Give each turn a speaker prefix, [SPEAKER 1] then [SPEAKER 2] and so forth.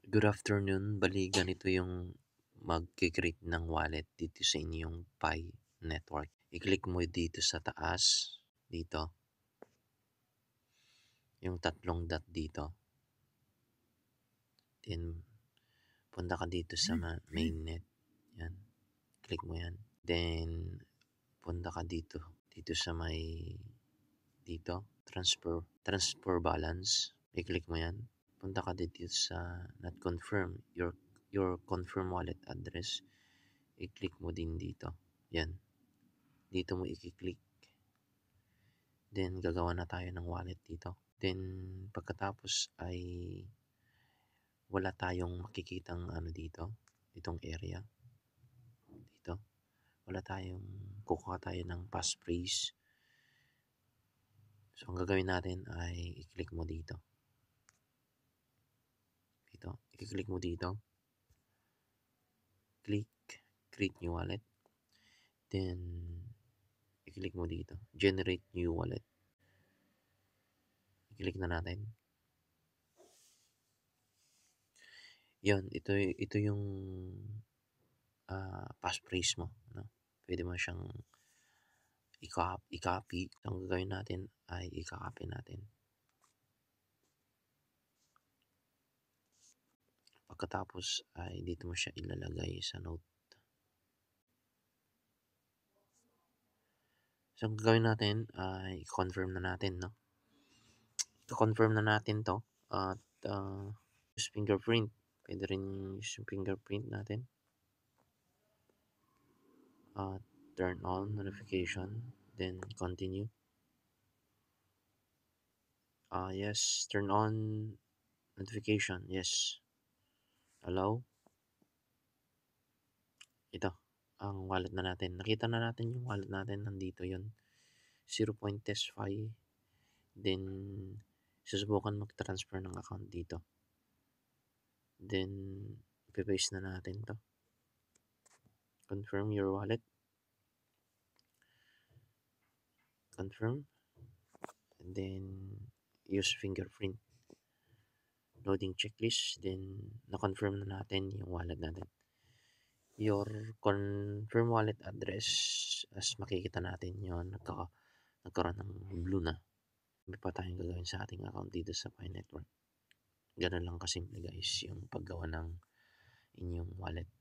[SPEAKER 1] Good afternoon. Bali ganito yung magki-create ng wallet dito sa inyong Pi network. I-click mo dito sa taas, dito, yung tatlong dot dito. Then, punta ka dito sa mainnet. Yan. Click mo yan. Then, punta ka dito. Dito sa may, dito, transfer balance. I-click mo yan. Punta ka dito sa not confirm your confirm wallet address. I-click mo din dito. Yan. Dito mo i-click. Then, gagawa na tayo ng wallet dito. Then, pagkatapos ay wala tayong makikitang ano dito. Itong area. Dito. Wala tayong, kukuha tayo ng passphrase. So, ang gagawin natin ay i-click mo dito. Dito. I-click mo dito. Click. Create new wallet. Then, i-click mo dito. Generate new wallet. I-click na natin. Yan. Ito yung passphrase mo. No? Pwede mo siyang i-copy. Ang gagawin natin ay i-copy natin. Pagkatapos ay dito mo siya ilalagay sa note. So, ang gagawin natin ay i-confirm na natin, no? I-confirm na natin to at use fingerprint. Pwede rin use yung fingerprint natin. Turn on notification. Then, continue. Yes. Turn on notification. Yes. Allow. Ito. Ang wallet na natin. Nakita na natin yung wallet natin. Nandito yun. 0.test5. Then, susubukan mag-transfer ng account dito. Then, ipapaste na natin to. Confirm your wallet. Confirm. And then, use fingerprint. Loading checklist. Then, na-confirm na natin yung wallet natin. Your confirm wallet address, as makikita natin yun, nagkaroon ng blue na. May pa tayong gagawin sa ating account dito sa Pi Network. Ganun lang kasimple guys yung paggawa ng inyong wallet.